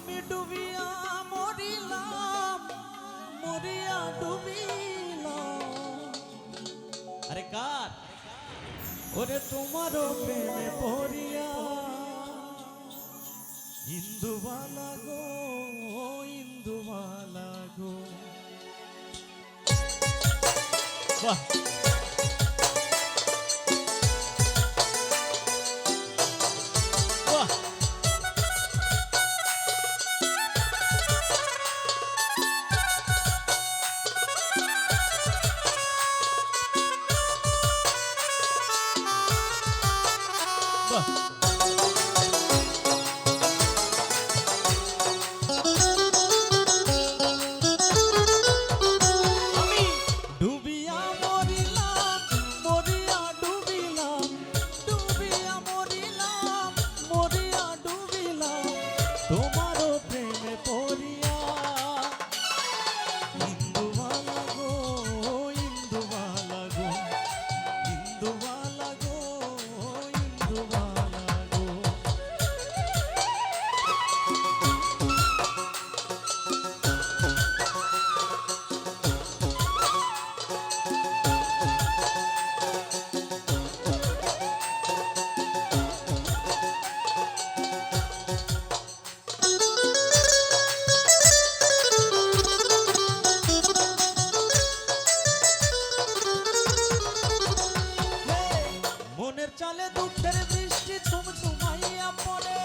আমি ডুবিয়া মরিলাম, মরিয়া ডুবিলাম। আরে কার? ওরে তোমারও প্রেমে পড়িয়া। ইন্দুবালা গো, ইন্দুবালা গো। বাহ, বাহ। তোমারও প্রেমে পড়িয়া। ইন্দুবালা গো, ইন্দুবালা গো, ইন্দুবালা গো, ইন্দুবালা গো। মনের চালে দুঃখের বৃষ্টি ঝুমঝুমাইয়া পড়ে,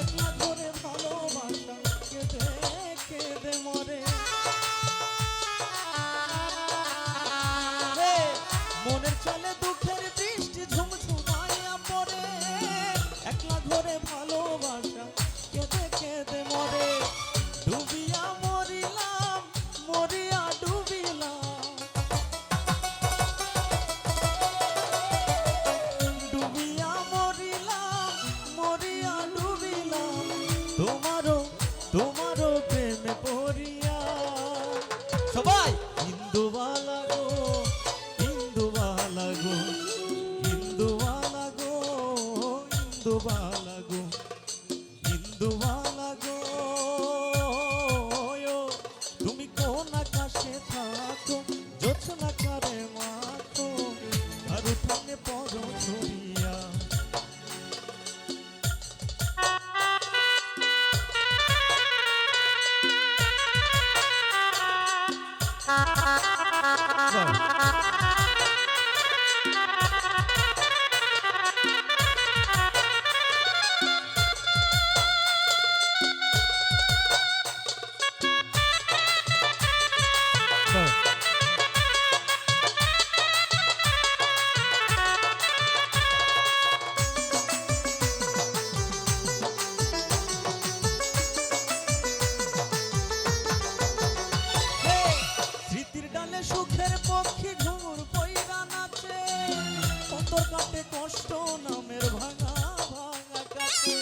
একলা করে ভালোবাসা কেঁদে কেঁদে মরে। মনের চালে দুঃখের বৃষ্টি ঝুমঝুমাইয়া পড়ে, একলা ঘরে ভালোবাসা কেঁদে কেঁদে মরে। ডুবিয়া মরিলাম, মরিয়া ডুবিলাম। তোমারও তোমারও প্রেমে পড়িয়া। সবাই ইন্দুবালা গো, ইন্দুবালা গো, ইন্দুবালা গো, ইন্দুবালা গো, ইন্দুবালা গো। তুমি কোন আকাশে থাকো, জোছনা করে মাখো, আর উঠানে পড়ো ছড়িয়া। সুখের পক্ষে ঘুমুর পইরা নাচে, অন্তর কাটে কষ্ট নামের ভাঙা ভাঙা কাছে।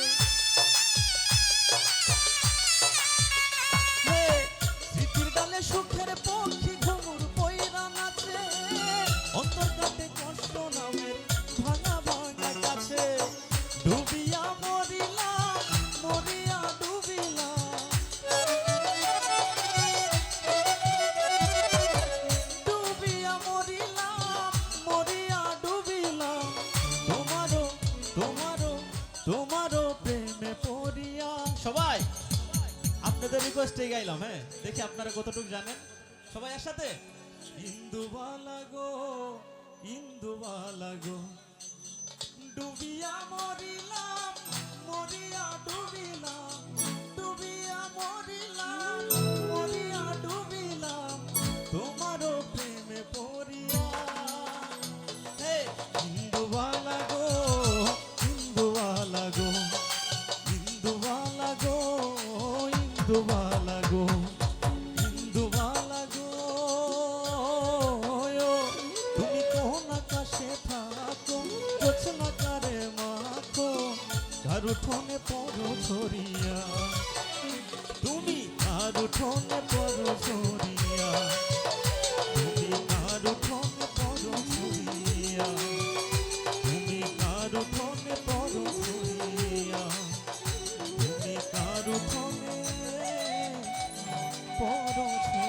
স্মৃতির ডালে সুখের পক্ষে ঘুমুর পইরা নাচে, অন্তর কাটে কষ্ট নামের ভাঙা ভাঙা কাছে। ডুবিয়া মরিলাম, মরিয়া ডুবিলাম। তোমারও প্রেমে পড়িয়া। সবাই আপনাদের রিকোয়েস্টে গাইলাম। হ্যাঁ, দেখি আপনারা কতটুকু জানেন। সবাই একসাথে ইন্দুবালা গো, ইন্দুবালা গো। ডুবিয়া মরিলাম, মরিয়া ডুবিলাম। ডুবিয়া মরিলাম, মরিয়া ডুবিলাম। তোমারও প্রেমে পড়িয়া। ইন্দুবালা গো, ইন্দুবালা গো, ইন্দুবালা গো, ইন্দুবালা গো, ইন্দুবালা গো। তুমি কোন আকাশে থাকো, জোছনা করে মাখো, কার উঠোনে পড়ো ছড়িয়া। তুমি কার উঠোনে পড়ো ছড়িয়া। তুমি কার উঠোনে পড়ো ছড়িয়া। তুমি কার উঠোনে পড়ো ছড়িয়া। তুমি কার উঠোনে পরশ